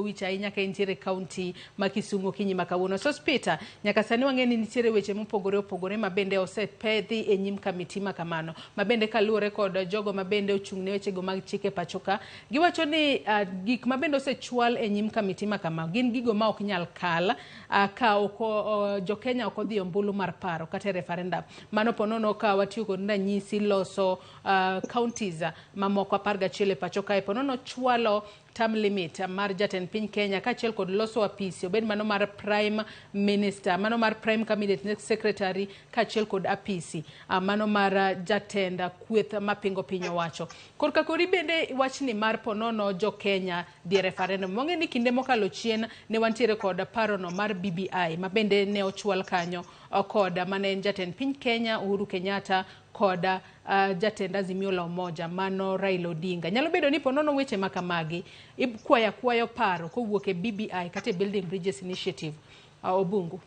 wicha ahinya ka intiere county ma Kisumu kinyi makawuono. So Peter, nyaka sani wang'eni nitiere weche mopogore opogore mabende osepedhi e nyim kamiti ma kamano. Mabende kaluwore kod jogo mabende ochung'ne weche go mag chike pachoka. Giwacho ni gik mabende osechwal e nyim kamiti ma kamano gin gigo ma ok nyal kal ka oko Jokenya ok odhi ombulu mar paro kata referendum. Mano ponono ka watiyo kod ranyisi loso counties mamoko 11 e pachoka e ponono chwalo term limit mar jatend piny Kenya kaachiel kod loso apisi obed mano mar prime minister, mano mar prime cabinet secretary kaachiel kod apisi mano mar jatend kweth mapingo piny owacho. Korka kori bende wachni mar ponono Jokenya di referendum. Mong'eni kinde mokalo chien ne wantiere kod parono mar BBI mabende ne ochwal kanyo kod mane en jatend piny Kenya Uhuru Kenyatta kod jatend Azimio la Umoja mano Raila Odinga. Nyalo bedo ni ponono weche makamagi kwayo paro kowuok e BBI kata Building Bridges Initiative. Obungu.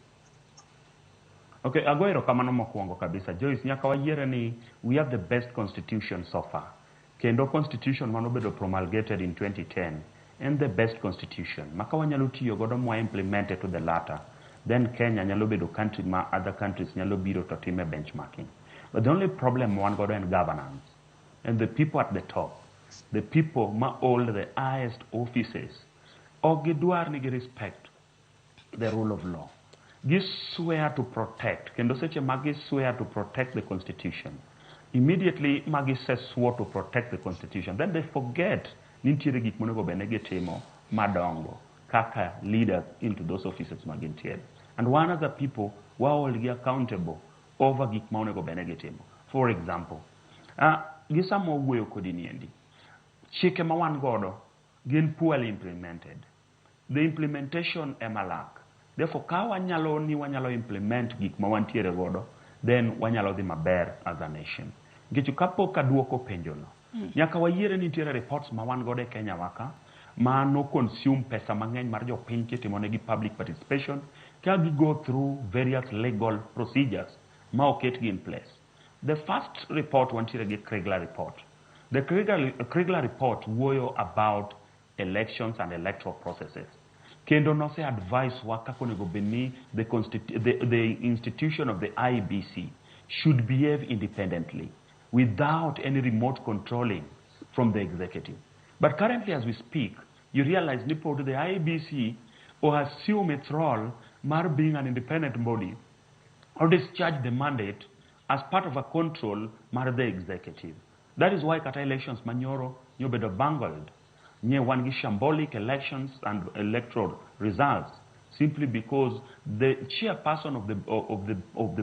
Okay, agoero kamano mokwongo kabisa. Joyce, nyaka wayiere ni we have the best constitution so far. Kendo constitution mano bedo promulgated in 2010 and the best constitution. Maka wanyalo tiyo godo mwa implemented to the latter. Then Kenya nyalo bedo country ma other countries nyalo biro to time benchmarking. But the only problem one got in governance and the people at the top, the people ma hold the highest offices, ogidwar ni respect the rule of law. They swear to protect. Kendo seche magi swear to protect the constitution. Immediately magi says swore to protect the constitution. Then they forget nintiere gik monego benege timo madongo kaka leaders into those offices magintiere. And one of the people who are holding accountable over gik ma onego benege timo. For example, gisamo wuoyo kodi niendi. Chike ma wan godo gin poorly implemented. The implementation emalak. Therefore, ka wanyalo implement gik ma wantiere godo, then wanyalo dhi maber as a nation. Nikech kapok aduoko penjono, nyaka wayiere ni nitiere reports ma wan godo e Kenya waka ma no consume pesa mang'eny mar jopiny kitimonegi public participation ka gi go through various legal procedures ma oketgi in place. The first report wantiere gi Kriegler report. The Kriegler report wuoyo about elections and electoral processes. Kendo no se advise waka konego beni the institution of the IBC should behave independently without any remote controlling from the executive. But currently as we speak, you realize Nipo the IBC or assume its role mar being an independent body or discharge the mandate as part of a control mar the executive. That is why kata elections manyoro nyobedo bungled. Nye wangi shambolic elections and electoral results simply because the chairperson of the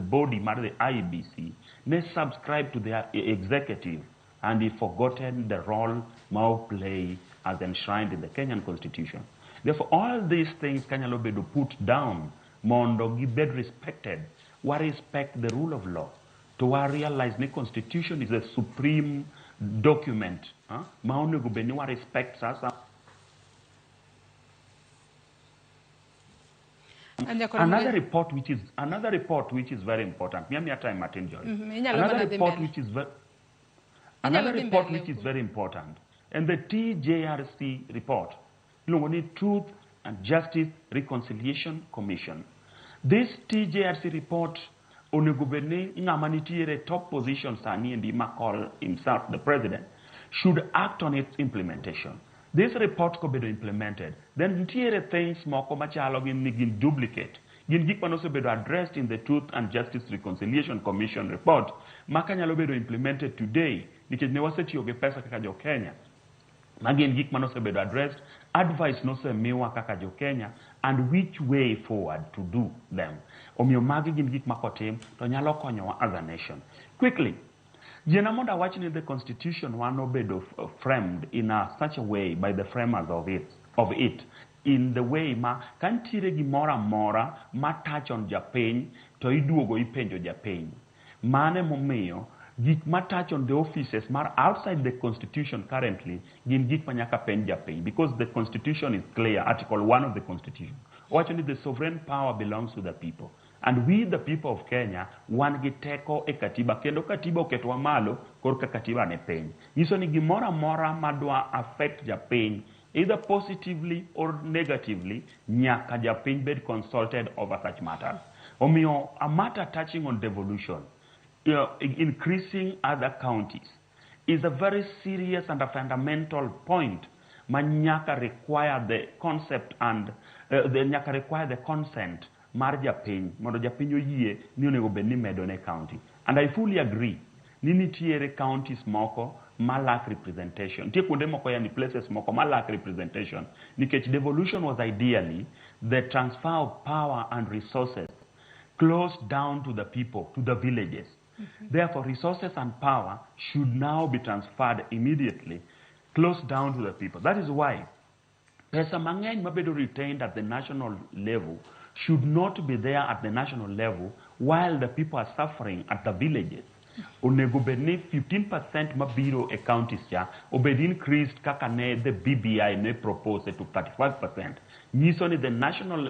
body, the IBC, may subscribe to the executive and he forgotten the role Mao play as enshrined in the Kenyan constitution. Therefore, all these things Kenya Lobedo put down, mondo gibed respected, wa respect the rule of law. To realize the constitution is a supreme document. Maone gubeni wa respect sasa. Another report which is very important. Another report which is very important. And the TJRC report, Truth and Justice Reconciliation Commission. This TJRC report onegubeni ngamanitiere top position sani and call himself the president should act on its implementation. This report could be implemented. Then ntiere things moko machalo gin duplicate. Gin gik manoso bedo addressed in the Truth and Justice Reconciliation Commission report makanyalo bedo implemented today nikech ne wasetiyo gi pesa kaka Jokenya. Magin gik manoso bedo addressed, advice no se miwa kaka Jokenya and which way forward to do them. Omiyo magi gin gik makotim to nyalo konyowa as a nation. Quickly, Jenamonda watching the constitution one obedo framed in such a way by the framers of it in the way ma kantire gimora mora ma touch on Japany to iduogo ipenjo Japany. Mane momiyo gik ma touch on the offices mar outside the constitution currently gin gik manyaka pen Japany because the constitution is clear. Article 1 of the constitution. Actually, the sovereign power belongs to the people. And we, the people of Kenya, wan giteko e katiba. Kendo katiba oketwa malo, korka katiba ne piny. Iso ni gimora mora madwa affect Japany either positively or negatively, nyaka japiny bed consulted over such matters. Omiyo, a matter touching on devolution, increasing other counties, is a very serious and a fundamental point. Manyaka require the concept and nyaka require the consent mar japiny mondo japiny oyie ni onego bed ni medone county. And I fully agree ni nitiere counties moko ma lack representation. Nitie kuonde moko yani places moko ma lack representation nikech devolution was ideally the transfer of power and resources close down to the people, to the villages. Therefore, resources and power should now be transferred immediately close down to the people. That is why pesa mang'eny mabedo retained at the national level should not be there at the national level while the people are suffering at the villages. Onego bedni 15% mabiro e counties cha obed increased kaka ne the BBI ne propose to 35%. Nyiso ni the national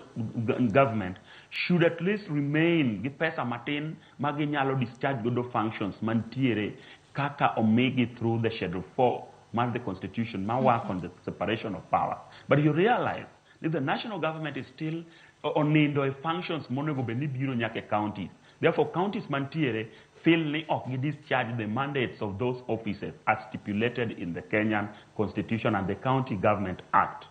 government should at least remain gi pesa matin maginyalo discharge godo functions mantiere kaka omigi through the Schedule 4 man the constitution man work on the separation of power. But you realize that the national government is still onindo e functions monego bedni biro nyaka counties. Therefore counties mantiere feel ni ok discharge the mandates of those offices as stipulated in the Kenyan Constitution and the County Government Act.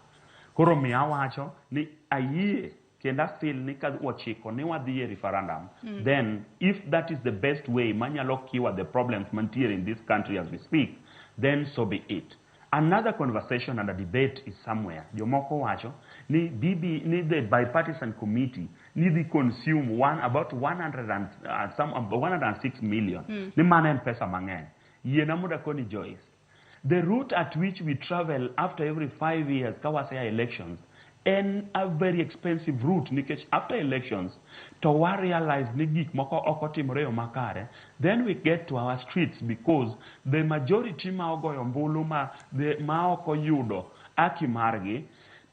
Koro mi awacho ni ayie kenda feel ni ka wachiko ni wadhi e referendum, then if that is the best way manyalo cure the problems mantiere in this country as we speak, then so be it. Another conversation and a debate is somewhere. Jomoko wacho ni the bipartisan committee need to consume about 106 million. Ni mana en pesa mang'eny. Yena muda koni Joyce. The route at which we travel after every 5 years, kawasaya elections, and a very expensive route nikech after elections to realize ni gik moko okotimore yo makare, then we get to our streets because the majority ma ogoyo mbulu ma okoyudo aki margi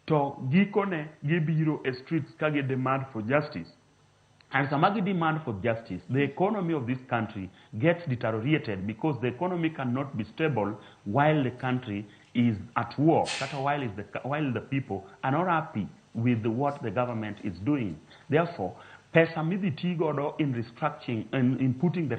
to gikone gibiro e streets kage demand for justice. And samagi demand for justice, the economy of this country gets deteriorated because the economy cannot be stable while the country is at war, while the people are not happy with what the government is doing. Therefore, pesa itigo in restructuring and in putting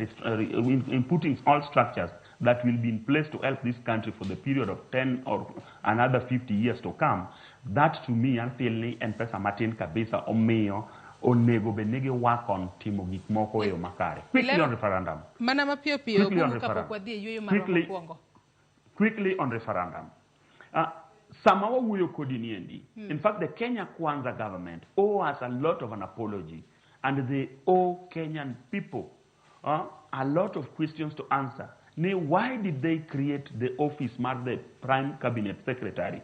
all structures that will be in place to help this country for the period of 10 or another 50 years to come, that to me, I feel and pesa matin kabisa omiyo onego benege work on timo gik moko e makare. Quickly on referendum. Quickly on referendum. Sama wawuoyo kodi niendi. In fact, the Kenya Kwanza government owes a lot of an apology, and they owe Kenyan people a lot of questions to answer. Why did they create the office marked the Prime Cabinet Secretary?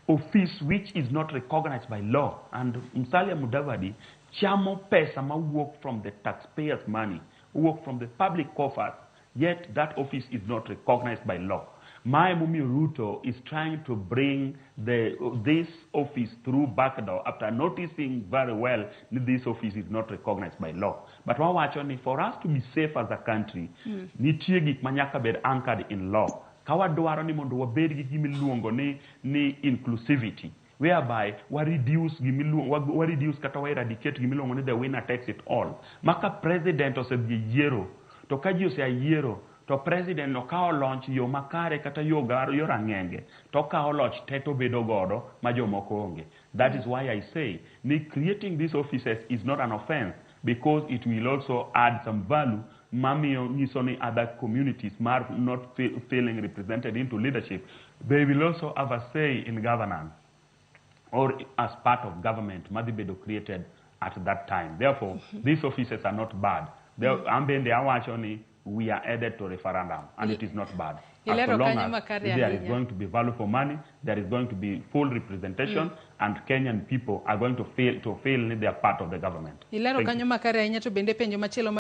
Office which is not recognized by law. And Musalia Mudavadi chamo pesa ma work from the taxpayers' money, work from the public coffers, yet that office is not recognized by law. Mumi Ruto is trying to bring this office through backdoor after noticing very well that this office is not recognized by law. But for us to be safe as a country, nitie gik manyaka bed anchored in law. Kawadwaro ni mondo wabed gi gimiluongo ni inclusivity, whereby we reduce kata we eradicate gimiluongo ni the winner takes it all. Maka president osedhi yiero, to ka ji yiero, to president no kao launch yo makare kata yo rang'enge, to kao loch teto bedo godo ma jomoko onge. That is why I say creating these offices is not an offense, because it will also add some value. Mamiyo nisoni other communities not feeling represented into leadership, they will also have a say in governance or as part of government madibedo created at that time. Therefore, these offices are not bad. We are added to referendum, and it is not bad. As long as there is going to be value for money, there is going to be full representation, and Kenyan people are going to feel they are part of the government.